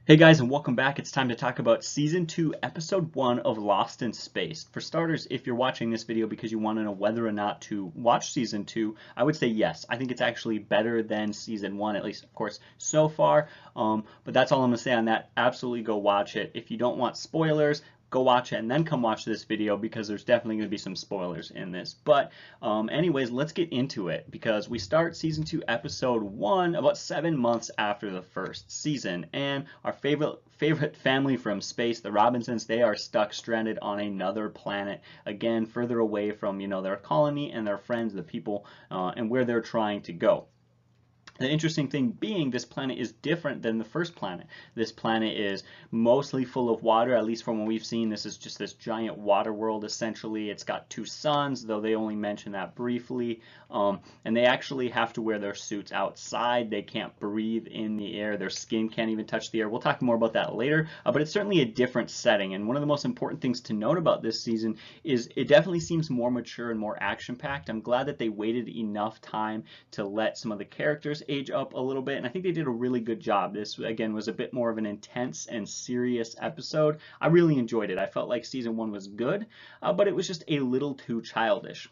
Hey guys, and welcome back. It's time to talk about Season 2, Episode 1 of Lost in Space. For starters, if you're watching this video because you want to know whether or not to watch Season 2, I would say yes. I think it's actually better than Season 1, at least, of course, so far. But that's all I'm going to say on that. Absolutely go watch it. If you don't want spoilers, go watch it and then come watch this video because there's definitely going to be some spoilers in this. But anyways, let's get into it because we start season 2 episode 1 about 7 months after the first season, and our favorite family from space, the Robinsons, they are stuck stranded on another planet, again further away from their colony and their friends, the people, and where they're trying to go. The interesting thing being, this planet is different than the first planet. This planet is mostly full of water, at least from what we've seen. This is just this giant water world, essentially. It's got two suns, though they only mention that briefly. And they actually have to wear their suits outside. They can't breathe in the air. Their skin can't even touch the air. We'll talk more about that later, but it's certainly a different setting. And one of the most important things to note about this season is it definitely seems more mature and more action-packed. I'm glad that they waited enough time to let some of the characters age up a little bit, and I think they did a really good job. This, again, was a bit more of an intense and serious episode. I really enjoyed it. I felt like season 1 was good, but it was just a little too childish.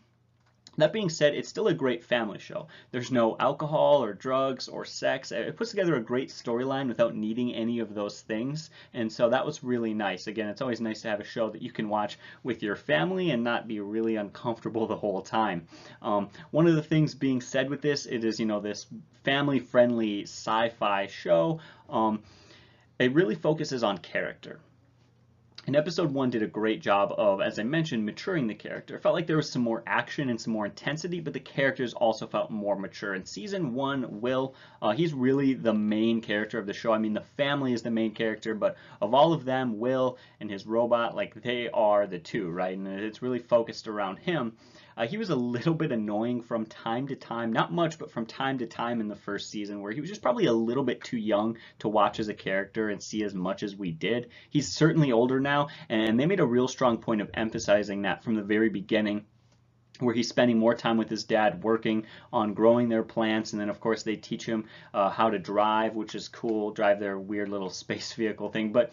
That being said, it's still a great family show. There's no alcohol or drugs or sex. It puts together a great storyline without needing any of those things, and so that was really nice. Again, it's always nice to have a show that you can watch with your family and not be really uncomfortable the whole time. One of the things being said with this, it is, this family-friendly sci-fi show. It really focuses on character. And episode 1 did a great job of, as I mentioned, maturing the character. It felt like there was some more action and some more intensity, but the characters also felt more mature. In season 1, Will, he's really the main character of the show. I mean, the family is the main character, but of all of them, Will and his robot, they are the two, right? And it's really focused around him. He was a little bit annoying from time to time, not much, but from time to time in the first season, where he was just probably a little bit too young to watch as a character and see as much as we did. He's certainly older now, and they made a real strong point of emphasizing that from the very beginning, where he's spending more time with his dad working on growing their plants, and then of course they teach him how to drive, which is cool, drive their weird little space vehicle thing. But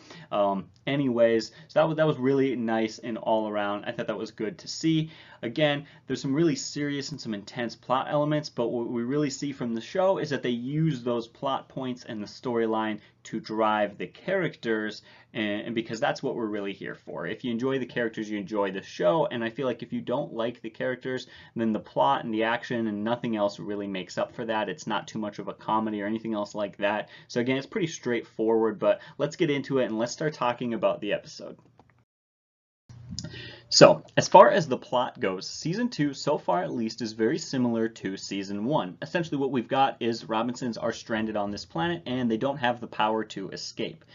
anyways, so that was really nice and all around. I thought that was good to see. Again, there's some really serious and some intense plot elements, but what we really see from the show is that they use those plot points and the storyline to drive the characters, and because that's what we're really here for. If you enjoy the characters, you enjoy the show, and I feel like if you don't like the characters, then the plot and the action and nothing else really makes up for that. It's not too much of a comedy or anything else like that. So again, it's pretty straightforward, but let's get into it and let's start talking about the episode. So, as far as the plot goes, season 2, so far at least, is very similar to season 1. Essentially what we've got is Robinsons are stranded on this planet and they don't have the power to escape.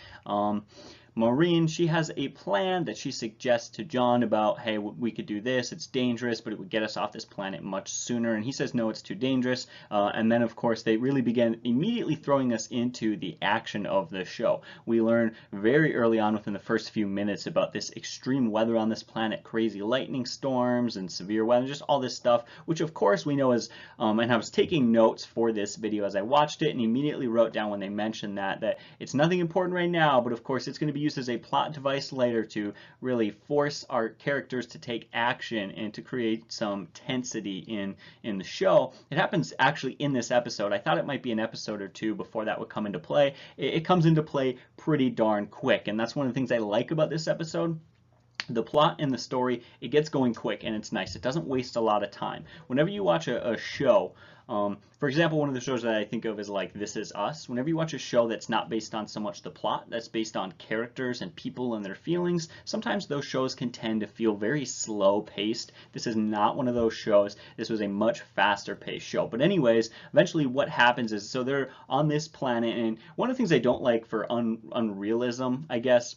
Maureen, she has a plan that she suggests to John about, hey, we could do this, it's dangerous, but it would get us off this planet much sooner, and he says no, it's too dangerous. And then of course they really begin immediately throwing us into the action of the show. We learn very early on within the first few minutes about this extreme weather on this planet, crazy lightning storms and severe weather, just all this stuff, which of course we know is, and I was taking notes for this video as I watched it and immediately wrote down when they mentioned that it's nothing important right now, but of course it's going to be used as a plot device later to really force our characters to take action and to create some tensity in the show. It happens actually in this episode. I thought it might be an episode or two before that would come into play. It comes into play pretty darn quick, and that's one of the things I like about this episode. The plot and the story, it gets going quick and it's nice. It doesn't waste a lot of time. Whenever you watch a show, for example, one of the shows that I think of is like This Is Us. Whenever you watch a show that's not based on so much the plot, that's based on characters and people and their feelings, sometimes those shows can tend to feel very slow paced. This is not one of those shows. This was a much faster paced show. But anyways, eventually what happens is, so they're on this planet, and one of the things I don't like for unrealism, I guess,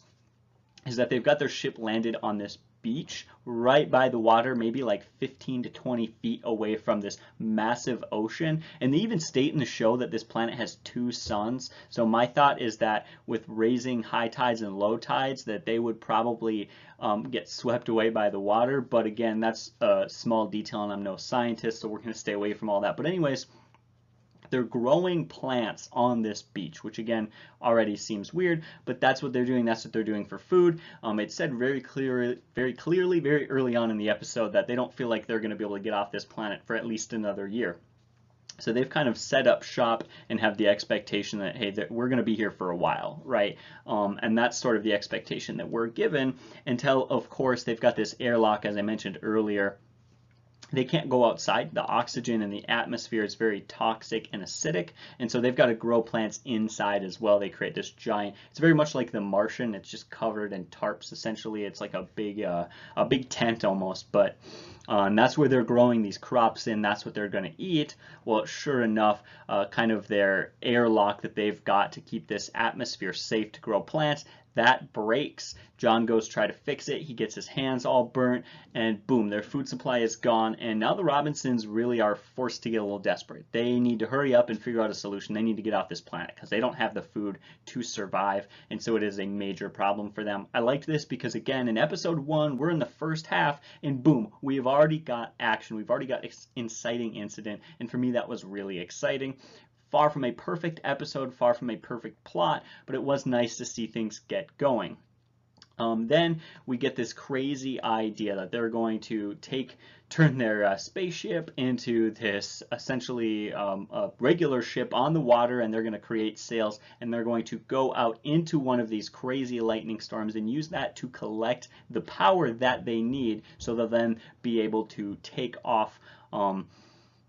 is that they've got their ship landed on this beach right by the water, maybe like 15 to 20 feet away from this massive ocean. And they even state in the show that this planet has two suns. So my thought is that with raising high tides and low tides, that they would probably get swept away by the water. But again, that's a small detail and I'm no scientist, so we're going to stay away from all that. But anyways, they're growing plants on this beach, which again already seems weird, but that's what they're doing. That's what they're doing for food. It said very clearly, very early on in the episode that they don't feel like they're going to be able to get off this planet for at least another year. So they've kind of set up shop and have the expectation that, hey, that we're going to be here for a while, right? And that's sort of the expectation that we're given until, of course, they've got this airlock, as I mentioned earlier. They can't go outside. The oxygen in the atmosphere is very toxic and acidic, and so they've got to grow plants inside as well. They create this giant, it's very much like The Martian. It's just covered in tarps, essentially. It's like a big tent almost, but and that's where they're growing these crops in. That's what they're going to eat. Well, sure enough, kind of their airlock that they've got to keep this atmosphere safe to grow plants, that breaks. John goes try to fix it. He gets his hands all burnt, and boom, their food supply is gone. And now the Robinsons really are forced to get a little desperate. They need to hurry up and figure out a solution. They need to get off this planet because they don't have the food to survive, and so it is a major problem for them. I liked this because, again, in episode 1, we're in the first half, and boom, we have already got action. We've already got inciting incident, and for me, that was really exciting. Far from a perfect episode, far from a perfect plot, but it was nice to see things get going. Then we get this crazy idea that they're going to turn their spaceship into this essentially a regular ship on the water, and they're going to create sails, and they're going to go out into one of these crazy lightning storms and use that to collect the power that they need so they'll then be able to take off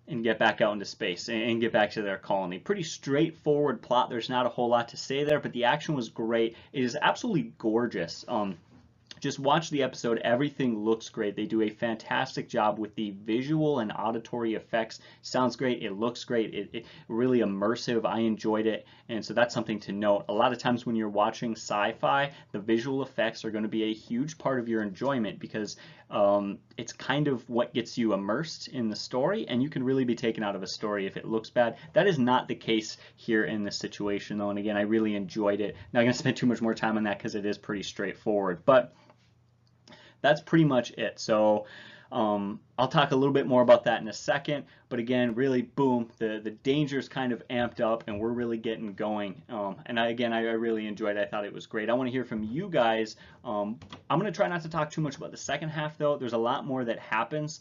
and get back out into space and get back to their colony. Pretty straightforward plot. There's not a whole lot to say there, but the action was great. It is absolutely gorgeous. Just watch the episode. Everything looks great. They do a fantastic job with the visual and auditory effects. Sounds great. It looks great. It really immersive. I enjoyed it, and so that's something to note. A lot of times when you're watching sci-fi, the visual effects are going to be a huge part of your enjoyment because it's kind of what gets you immersed in the story, and you can really be taken out of a story if it looks bad. That is not the case here in this situation, though, and again, I really enjoyed it. Not going to spend too much more time on that because it is pretty straightforward, but that's pretty much it. So I'll talk a little bit more about that in a second, but again, really, boom, the danger's kind of amped up, and we're really getting going. And I really enjoyed it. I thought it was great. I want to hear from you guys. I'm going to try not to talk too much about the second half, though. There's a lot more that happens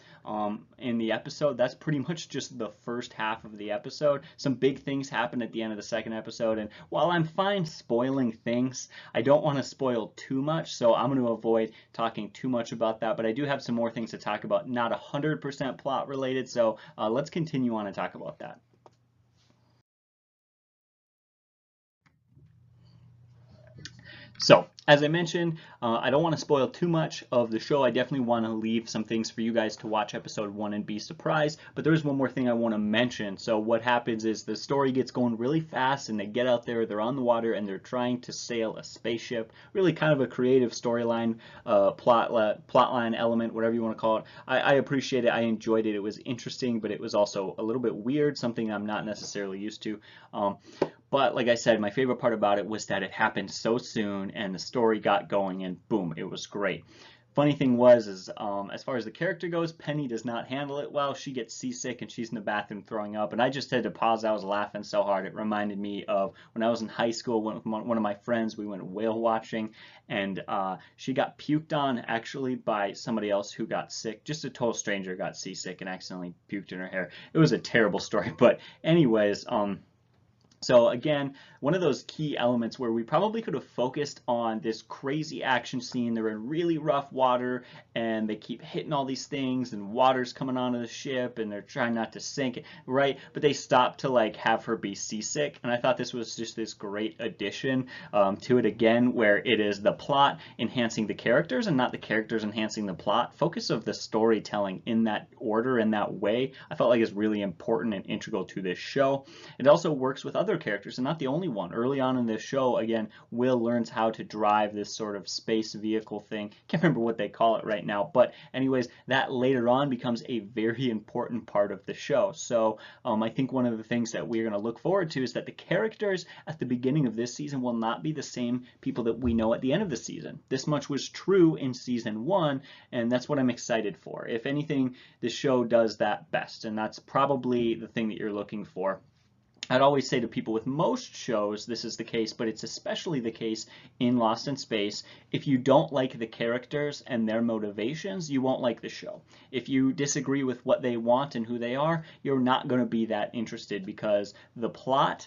in the episode. That's pretty much just the first half of the episode. Some big things happen at the end of the second episode, and while I'm fine spoiling things, I don't want to spoil too much, so I'm going to avoid talking too much about that, but I do have some more things to talk about, not 100% plot related, so let's continue on and talk about that. So, as I mentioned, I don't want to spoil too much of the show. I definitely want to leave some things for you guys to watch episode 1 and be surprised, but there is one more thing I want to mention. So what happens is the story gets going really fast, and they get out there, they're on the water, and they're trying to sail a spaceship. Really kind of a creative storyline, plotline element, whatever you want to call it. I appreciate it. I enjoyed it. It was interesting, but it was also a little bit weird, something I'm not necessarily used to. But like I said, my favorite part about it was that it happened so soon and the story got going, and boom, it was great. Funny thing was, as far as the character goes, Penny does not handle it well. She gets seasick and she's in the bathroom throwing up, and I just had to pause. I was laughing so hard. It reminded me of when I was in high school, with one of my friends, we went whale watching, and she got puked on actually by somebody else who got sick. Just a total stranger got seasick and accidentally puked in her hair. It was a terrible story, but anyways, so again, one of those key elements where we probably could have focused on this crazy action scene. They're in really rough water and they keep hitting all these things and water's coming onto the ship and they're trying not to sink it, right? But they stopped to like have her be seasick, and I thought this was just this great addition to it again, where it is the plot enhancing the characters and not the characters enhancing the plot. Focus of the storytelling in that order, in that way, I felt like is really important and integral to this show. It also works with other characters, and not the only one. Early on in this show, again, Will learns how to drive this sort of space vehicle thing. Can't remember what they call it right now, but anyways, that later on becomes a very important part of the show. So I think one of the things that we're going to look forward to is that the characters at the beginning of this season will not be the same people that we know at the end of the season. This much was true in season 1, and that's what I'm excited for. If anything, the show does that best, and that's probably the thing that you're looking for. I'd always say to people with most shows this is the case, but it's especially the case in Lost in Space. If you don't like the characters and their motivations, you won't like the show. If you disagree with what they want and who they are, you're not going to be that interested because the plot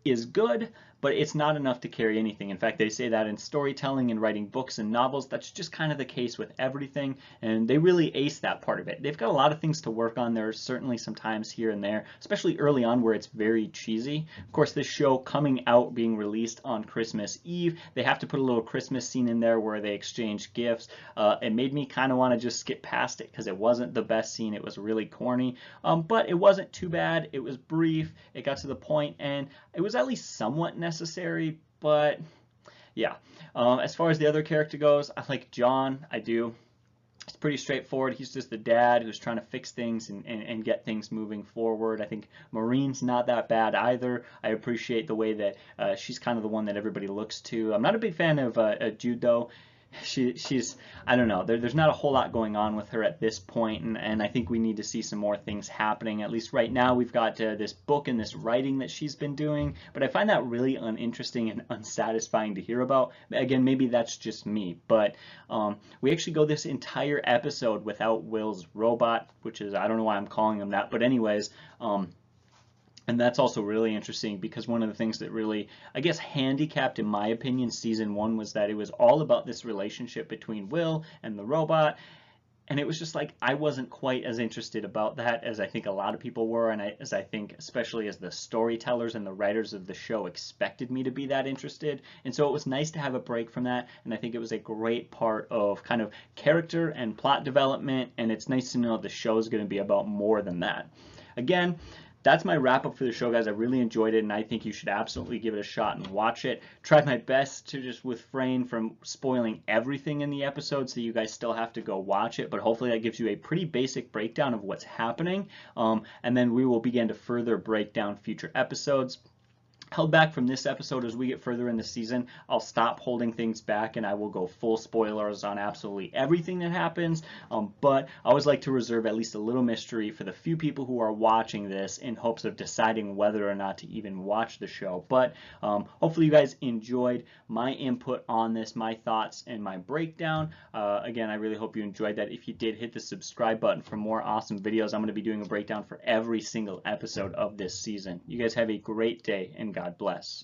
is good, but it's not enough to carry anything. In fact, they say that in storytelling and writing books and novels, that's just kind of the case with everything, and they really ace that part of it. They've got a lot of things to work on. There are certainly some times here and there, especially early on, where it's very cheesy. Of course, this show coming out, being released on Christmas Eve, they have to put a little Christmas scene in there where they exchange gifts. It made me kind of want to just skip past it because it wasn't the best scene. It was really corny, but it wasn't too bad. It was brief. It got to the point, and it was at least somewhat necessary, but yeah. As far as the other character goes, I like John. I do. It's pretty straightforward. He's just the dad who's trying to fix things and get things moving forward. I think Maureen's not that bad either. I appreciate the way that she's kind of the one that everybody looks to. I'm not a big fan of Jude, though. She's I don't know, there's not a whole lot going on with her at this point, and I think we need to see some more things happening. At least right now we've got this book and this writing that she's been doing, but I find that really uninteresting and unsatisfying to hear about. Again, maybe that's just me, but we actually go this entire episode without Will's robot, which is, I don't know why I'm calling him that, but anyways, and that's also really interesting because one of the things that really, I guess, handicapped, in my opinion, season 1 was that it was all about this relationship between Will and the robot. And it was just like, I wasn't quite as interested about that as I think a lot of people were, and as I think, especially as the storytellers and the writers of the show expected me to be that interested. And so it was nice to have a break from that, and I think it was a great part of kind of character and plot development, and it's nice to know the show is going to be about more than that. Again, that's my wrap up for the show, guys. I really enjoyed it, and I think you should absolutely give it a shot and watch it. Tried my best to just refrain from spoiling everything in the episode, so you guys still have to go watch it, but hopefully that gives you a pretty basic breakdown of what's happening, and then we will begin to further break down future episodes. Held back from this episode as we get further in the season. I'll stop holding things back and I will go full spoilers on absolutely everything that happens, but I always like to reserve at least a little mystery for the few people who are watching this in hopes of deciding whether or not to even watch the show. But hopefully you guys enjoyed my input on this, my thoughts and my breakdown. Again, I really hope you enjoyed that. If you did, hit the subscribe button for more awesome videos. I'm going to be doing a breakdown for every single episode of this season. You guys have a great day, and God bless.